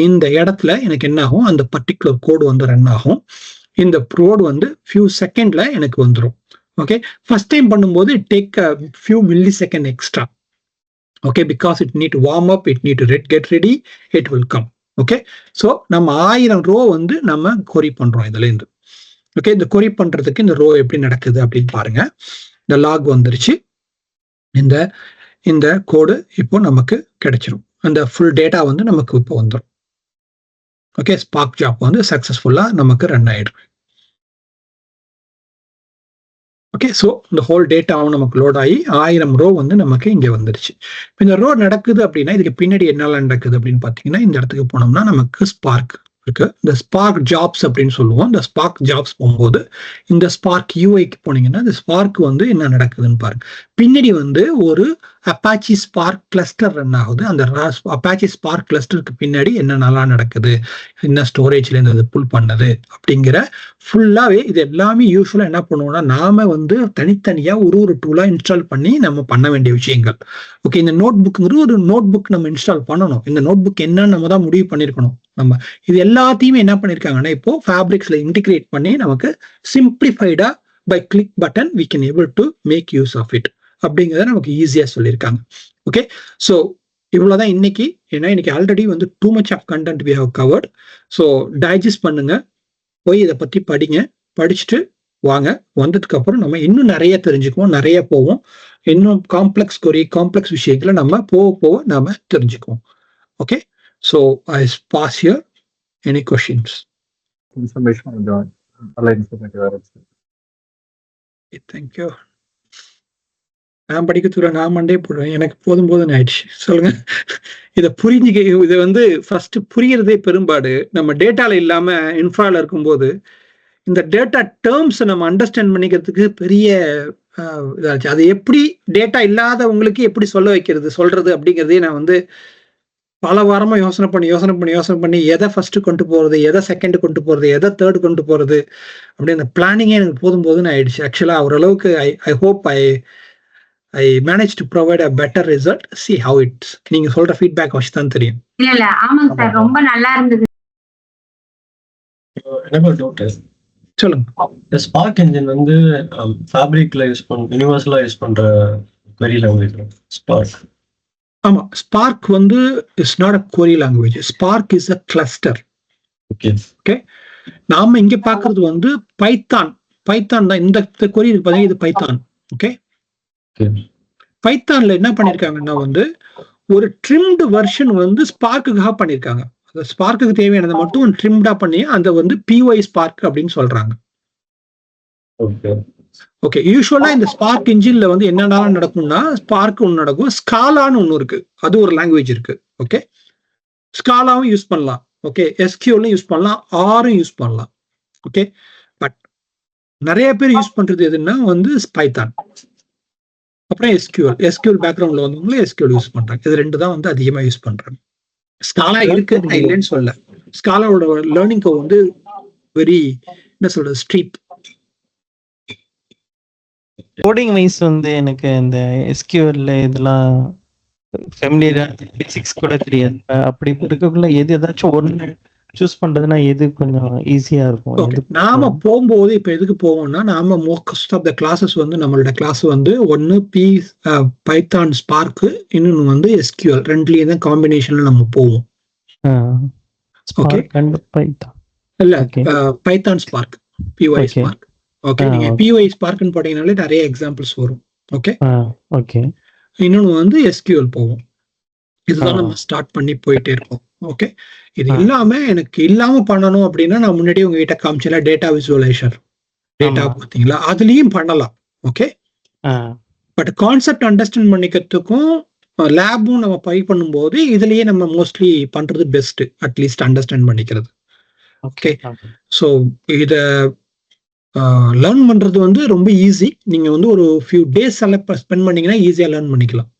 இந்த இடத்துல எனக்கு என்ன ஆகும், அந்த பர்டிகுலர் கோடு வந்து ரன் ஆகும். இந்த கோடு வந்து ஃபியூ செகண்ட்ல எனக்கு வந்துடும். ஓகே, ஃபர்ஸ்ட் டைம் பண்ணும்போது take a few millisecond extra. Okay, because it NEET warm up, it NEET get ready, it will come. Okay, so நம்ம 1000 ரோ வந்து நம்ம கொரி பண்றோம் இதுல இருந்து. ஓகே, இந்த கொரி பண்றதுக்கு இந்த ரோ எப்படி நடக்குது அப்படின்னு பாருங்க. இந்த லாக் வந்துருச்சு. இந்த கோடு இப்போ நமக்கு கிடைச்சிடும். அந்த ஃபுல் டேட்டா வந்து நமக்கு இப்போ வந்துடும். ஓகே, ஸ்பார்க் ஜாப் வந்து சக்சஸ்ஃபுல்லா நமக்கு ரன் ஆயிடும். ஓகே, ஸோ இந்த ஹோல் டேட்டாவும் நமக்கு லோட் ஆகி 1000 ரோ வந்து நமக்கு இங்க வந்துருச்சு. இப்போ இந்த ரோ நடக்குது அப்படின்னா இதுக்கு பின்னாடி என்னெல்லாம் நடக்குது அப்படின்னு பார்த்தீங்கன்னா, இந்த இடத்துக்கு போனோம்னா நமக்கு ஸ்பார்க் இருக்கு. இந்த ஸ்பார்க் ஜாப்ஸ் அப்படின்னு சொல்லுவோம். இந்த ஸ்பார்க் ஜாப்ஸ் போகும்போது இந்த ஸ்பார்க் யூஐக்கு போனீங்கன்னா இந்த ஸ்பார்க் வந்து என்ன நடக்குதுன்னு பாருங்க. பின்னாடி வந்து ஒரு அப்பாச்சி ஸ்பார்க் கிளஸ்டர் ரன் ஆகுது. அந்த அப்பாச்சி ஸ்பார்க் கிளஸ்டருக்கு பின்னாடி என்னென்னலாம் நடக்குது, என்ன ஸ்டோரேஜ்ல இருந்து இது புல் பண்ணது அப்படிங்கிற ஃபுல்லாவே இது எல்லாமே யூஸ்வலா என்ன பண்ணுவோம்னா நாம வந்து தனித்தனியா ஒரு டூலா இன்ஸ்டால் பண்ணி நம்ம பண்ண வேண்டிய விஷயங்கள். ஓகே, இந்த நோட் புக்ங்கிறது ஒரு நோட் புக் நம்ம இன்ஸ்டால் பண்ணணும். இந்த நோட் புக் என்னன்னு நம்ம தான் முடிவு பண்ணிருக்கணும். நம்ம இது எல்லாத்தையுமே என்ன பண்ணிருக்காங்கன்னா இப்போ ஃபேப்ரிக்ஸ்ல இன்டிகிரேட் பண்ணி நமக்கு சிம்பிளிஃபைடா by click button we can able to make use of it அப்படிங்கிறத நமக்கு ஈஸியா சொல்லியிருக்காங்க. ஓகே, ஸோ இவ்வளவுதான் இன்னைக்கு. ஏன்னா இன்னைக்கு ஆல்ரெடி வந்து too much of content we have covered. So digest பண்ணுங்க, போய் இதை பத்தி படிங்க, படிச்சுட்டு வாங்க. வந்ததுக்கு அப்புறம் நம்ம இன்னும் நிறைய தெரிஞ்சுக்குவோம், நிறைய போவோம். இன்னும் காம்ப்ளெக்ஸ் கொரி, காம்ப்ளெக்ஸ் விஷயங்களை நம்ம போக நாம தெரிஞ்சுக்குவோம். Okay, so I pass here. Any questions? Information நல்ல இன்ஃபர்மேட்டிவா இருந்துச்சு. தேங்க்யூ. நான் படிக்கிறதுக்குள்ள நான் மண்டே போடுவேன், எனக்கு போதும் ஆயிடுச்சு. சொல்லுங்க. இதை புரிஞ்சுக்க, இதை வந்து ஃபர்ஸ்ட் புரியறதே பெரும்பாடு. நம்ம டேட்டால இல்லாம இன்ஃப்ரால இருக்கும்போது இந்த டேட்டா டேர்ம்ஸ் நம்ம அண்டர்ஸ்டாண்ட் பண்ணிக்கிறதுக்கு பெரிய இதாச்சு. அது எப்படி டேட்டா இல்லாதவங்களுக்கு எப்படி சொல்றது அப்படிங்கிறதே நான் வந்து பல வாரமா யோசனை பண்ணி எதை ஃபர்ஸ்ட் கொண்டு போறது, எதை செகண்ட் கொண்டு போறது, எதை தேர்ட் கொண்டு போறது அப்படி அந்த பிளானிங்கே எனக்கு போதும்னு ஆயிடுச்சு. ஆக்சுவலா ஓரளவுக்கு I hope I manage to provide a better result. see how it's நீங்க சொல்ற ஃபீட்பேக் வச்சு தான் தெரியும். இல்ல ஆமாங்க சார், ரொம்ப நல்லா இருந்தது. எனக்கு டவுட், சொல்லுங்க. இந்த ஸ்பார்க் என்ஜின் வந்து ஃபேப்ரிக்ல யூனிவர்சலா யூஸ் பண்ற query language ஸ்பார்க். ஆமா, ஸ்பார்க் வந்து is not a query language. Spark is a cluster. Okay okay, நாம இங்க பாக்குறது வந்து பைத்தான் தான். இந்த query இருக்கு பாத்தீங்க, இது பைத்தான். ஓகே, பைத்தான்ல என்ன பண்ணிருக்காங்கன்னா வந்து ஒரு ட்ரிம்டு வெர்ஷன் வந்து ஸ்பார்க்குக்காக பண்ணிருக்காங்க. அந்த ஸ்பார்க்குக்கு தேவையானதை மட்டும் ட்ரிம்டா பண்ணி அந்த வந்து பிஒய் ஸ்பார்க் அப்படின்னு சொல்றாங்க. ஓகே, யூஸ்வலா இந்த ஸ்பார்க் இன்ஜின்ல வந்து என்னென்னலாம் நடக்கும்னா ஸ்பார்க் ஒன்று நடக்கும், ஸ்காலான்னு ஒன்று இருக்கு, அது ஒரு லாங்குவேஜ் இருக்கு. ஓகே, ஸ்காலாவும் யூஸ் பண்ணலாம். ஓகே, எஸ்கியூலும் யூஸ் பண்ணலாம், ஆரும் யூஸ் பண்ணலாம். ஓகே, பட் நிறைய பேர் யூஸ் பண்றது எதுன்னா வந்து பைத்தான், அப்புறம் எஸ்கியூஎல் பேக்ரவுண்ட்ல வந்தவங்களும் எஸ்கியூஎல் யூஸ் பண்றாங்க. இது ரெண்டு தான் வந்து அதிகமா யூஸ் பண்றாங்க. ஸ்காலா இருக்கு, நான் இல்லைன்னு சொல்ல. ஸ்காலாவோட லேர்னிங் கர்வ் வந்து வெரி என்ன சொல்றது ஸ்ட்ரீட். கோடிங் வைஸ் வந்து எனக்கு இந்த எஸ்கியூஎல் இதெல்லாம் ஃபெமிலியரா பேசிக்ஸ் கூட தெரியாது. அப்படி இருக்கக்குள்ள எது ஏதாச்சும் ஒண்ணு சூஸ் பண்றதுன்னா எது கொஞ்சம் ஈஸியா இருக்கும்? ஓகே, நாம போகும்போது இப்ப எதுக்கு போவோம்னா, நாம மோஸ்ட் ஆஃப் த கிளாஸஸ் வந்து நம்மளோட கிளாஸ் வந்து ஒன்னு பைத்தான் ஸ்பார்க், இன்னொன்னு வந்து எஸ்கியூஎல், ரெண்டுலயும் தான் காம்பினேஷன்ல நம்ம போவோம். ஓகே, பைத்தான் இல்ல okay Python spark, BY Okay. Spark. Okay, நீங்க okay. பிஒய் ஸ்பார்க்னு போட்டீங்கனாலே நிறைய எக்ஸாம்பிள்ஸ் வரும். ஓகே, ஓகே இன்னொன்னு வந்து எஸ்கியூஎல் போவோம். இதுதான் நம்ம ஸ்டார்ட் பண்ணி போயிட்டே இருக்கோம். ஓகே, இது இல்லாம எனக்கு இல்லாம பண்ணணும் அப்படின்னா, நான் முன்னாடியே உங்ககிட்ட காமிச்சல டேட்டா விசுவலைசர், டேட்டா பாத்தீங்களா, அதுலயும் பண்ணலாம். ஓகே, பட் கான்செப்ட் அண்டர்ஸ்டாண்ட் பண்ணிக்கிறதுக்கும் லேபும் நம்ம பை பண்ணும்போது இதுலயே நம்ம மோஸ்ட்லி பண்றது பெஸ்ட், அட்லீஸ்ட் அண்டர்ஸ்டாண்ட் பண்ணிக்கிறது. ஓகே, ஸோ இத லேர்ன் பண்றது வந்து ரொம்ப ஈஸி. நீங்க வந்து ஒரு ஃபியூ டேஸ் ஸ்பெண்ட் பண்ணீங்கன்னா ஈஸியா லேர்ன் பண்ணிக்கலாம்.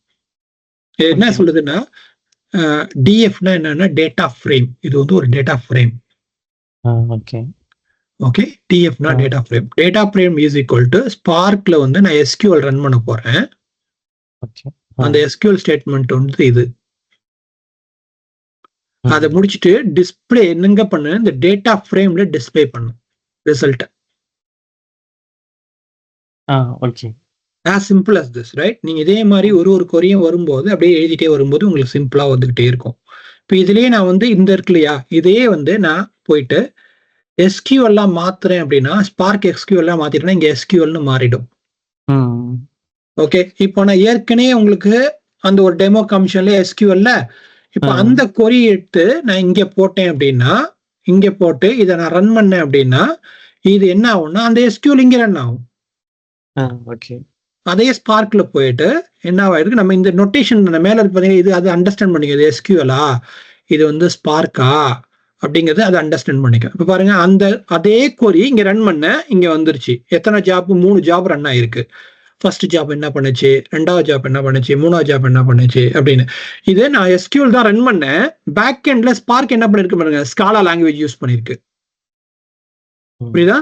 என்ன சொல்லுதுன்னா, டிஎஃப்னா என்னன்னா டேட்டா ஃப்ரேம். இது வந்து ஒரு டேட்டா ஃப்ரேம். ஓகே ஓகே, டிஎஃப்னா data frame. Data frame is equal to ஸ்பார்க்ல வந்து நான் எஸ்கியூஎல் ரன் பண்ண போறேன். ஓகே அந்த எஸ்கியூஎல் ஸ்டேட்மெண்ட் வந்து இது. அதை முடிச்சுட்டு டிஸ்பிளே என்னங்க பண்ணு, இந்த டேட்டா ஃப்ரேம்ல டிஸ்பிளே பண்ணும் result. Okay as simple as this, right? நீங்க இதே மாதிரி ஒரு கொரியும் வரும்போது அப்படியே எழுதிட்டே வரும்போது உங்களுக்கு சிம்பிளா வந்துகிட்டே இருக்கும். இப்போ இதுலயே நான் வந்து இந்த இருக்கு இல்லையா, இதையே வந்து நான் போயிட்டு SQL எல்லாம் மாத்துறேன் அப்படின்னா, ஸ்பார்க் SQL எல்லாம் மாத்திட்டேன்னா இங்க SQLன்னு மாறிடும். ஓகே, இப்போ நான் ஏற்கனவே உங்களுக்கு அந்த ஒரு டெமோ கமிஷன்ல SQLல இப்போ அந்த கொரி எடுத்து நான் இங்க போட்டேன் அப்படின்னா, இங்க போட்டு இதை நான் ரன் பண்ணேன் அப்படின்னா, இது என்ன ஆகும்னா அந்த SQL இங்க ரன் ஆகும். ஓகே, அதே ஸ்பார்க்ல போயிட்டு என்ன ஆயிருக்கு, நம்ம இந்த நோட்டேஷன் மேல இருக்கு பாத்தீங்கன்னா, இது அது அண்டர்ஸ்டாண்ட் பண்ணிக்கிறது. எஸ்கியூஎலா, இது வந்து ஸ்பார்க்கா அப்படிங்கிறது அது அண்டர்ஸ்டாண்ட் பண்ணிக்க. இப்ப பாருங்க, அந்த அதே கொரி இங்க ரன் பண்ண இங்க வந்துருச்சு. எத்தனை ஜாப்? 3 ஜாப் ரன் ஆயிருக்கு. ஃபர்ஸ்ட் ஜாப் என்ன பண்ணுச்சு, ரெண்டாவது ஜாப் என்ன பண்ணுச்சு, மூணாவது ஜாப் என்ன பண்ணுச்சு அப்படின்னு. இது நான் எஸ்கியூஎல் தான் ரன் பண்ணேன். பேக் எண்ட்ல ஸ்பார்க் என்ன பண்ணிருக்கு பாருங்க, ஸ்காலா லாங்குவேஜ் யூஸ் பண்ணிருக்கு. புரியுதா?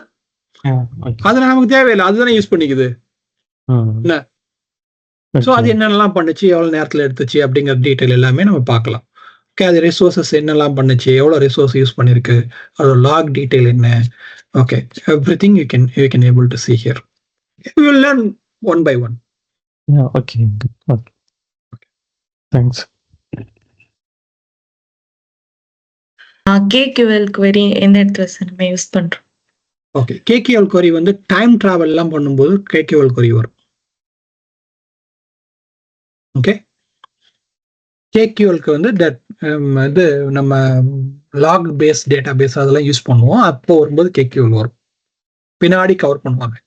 அதெல்லாம் நமக்கு தேவையில்லை, அதுதானே யூஸ் பண்ணிக்குது. ஸோ அது என்னென்னலாம் பண்ணுச்சு, எவ்வளோ நேரத்தில் எடுத்துச்சு அப்படிங்கிற டீட்டெயில் எல்லாமே நம்ம பார்க்கலாம். ஓகே, அது ரிசோர்ஸஸ் என்னெல்லாம் பண்ணுச்சு, எவ்வளோ ரிசோர்ஸ் யூஸ் பண்ணிருக்கு, அதோட லாக் டீட்டெயில் என்ன. Okay, every thing you can able to see here. You will learn one by one. Okay thanks. KQL query எந்த இடத்துல சார் நம்ம யூஸ் பண்றோம்? ஓகே, KQL query வந்து டைம் டிராவல் எல்லாம் பண்ணும்போது KQL query வரும். ஓகே, KQLக்கு வந்து இது நம்ம லாக் பேஸ் டேட்டா பேஸ் அதெல்லாம் யூஸ் பண்ணுவோம். அப்போ வரும்போது KQL வரும், பின்னாடி கவர் பண்ணுவாங்க.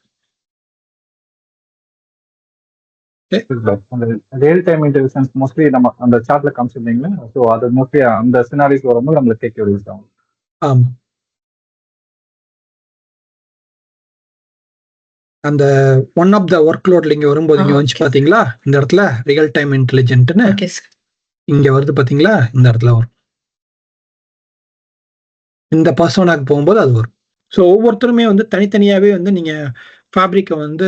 ரியல் டைம் இன்டெலிஜென்ஸ் மோஸ்ட்லி நம்ம அந்த சார்ட்ல காமிச்சிருந்தீங்களா, ஸோ அது மோஸ்ட்லி அந்த சினாரிஸ் வரும்போது நம்மளுக்கு KQL யூஸ் ஆகும். ஆமா, அந்த ஒன் ஆஃப் த ஒர்க் லோட்ல இங்க வரும்போது இங்க வந்து பாத்தீங்களா, இந்த இடத்துல ரியல் டைம் இன்டெலிஜென்ட்னு ஓகே சார். இங்க வருது பாத்தீங்களா, இந்த இடத்துல வரும். இந்த பர்சோனாக்கு போகும்போது அது வரும். ஸோ ஒவ்வொருத்தருமே வந்து தனித்தனியாவே வந்து நீங்க ஃபேப்ரிக்கை வந்து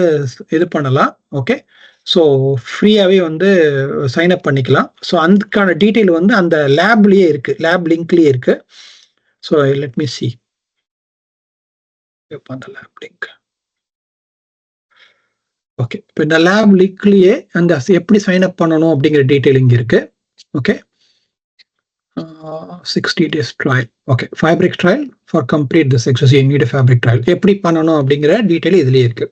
இது பண்ணலாம். ஓகே, ஸோ ஃப்ரீயாவே வந்து சைன் அப் பண்ணிக்கலாம். ஸோ அதுக்கான டீட்டெயில் வந்து அந்த லேப்லயே இருக்கு, லேப் லிங்க்லயே இருக்கு. ஸோ லெட் மீ சி அந்த லேப் லிங்க். ஓகே, இப்போ இந்த லேப் லிங்க்லயே அந்த எப்படி சைன் அப் பண்ணணும் அப்படிங்கிற டீட்டெயில் இங்க இருக்கு. Okay, 60 days trial. Okay, fabric trial for complete this exercise you need fabric trial. எப்படி பண்ணணும் அப்படிங்கிற டீட்டெயில் இதுலயே இருக்கு.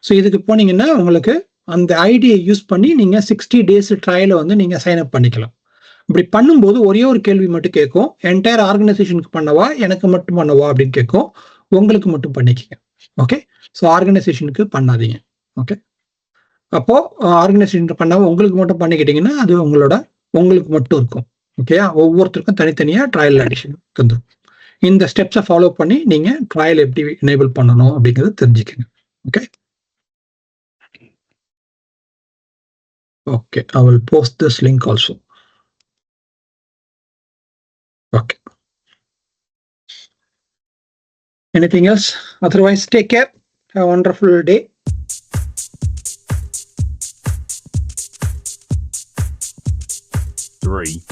ஸோ இதுக்கு போனீங்கன்னா உங்களுக்கு அந்த ஐடியை யூஸ் பண்ணி நீங்க 60 days ட்ரையலை வந்து நீங்க சைன் அப் பண்ணிக்கலாம். இப்படி பண்ணும்போது ஒரே ஒரு கேள்வி மட்டும் கேட்கும், என்டையர் ஆர்கனைசேஷனுக்கு பண்ணவா எனக்கு மட்டும் பண்ணவா அப்படின்னு கேட்கும். உங்களுக்கு மட்டும் பண்ணிக்கங்க. ஓகே, ஸோ ஆர்கனைசேஷனுக்கு பண்ணாதீங்க. ஓகே, அப்போ ஆர்கனைசேஷன் பண்ணாம உங்களுக்கு மட்டும் பண்ணிக்கிட்டீங்கன்னா அது உங்களுக்கு மட்டும் இருக்கும். ஓகேயா, ஒவ்வொருத்தருக்கும் தனித்தனியா ட்ரையல் அடிஷன் வந்துடும். இந்த ஸ்டெப்ஸை ஃபாலோ பண்ணி நீங்க ட்ரையல் எப்படி எனேபிள் பண்ணணும் அப்படிங்கறத தெரிஞ்சுக்கங்க. Okay, okay, I will post this link also. Okay, anything else? Otherwise, take care. Have a wonderful day. free.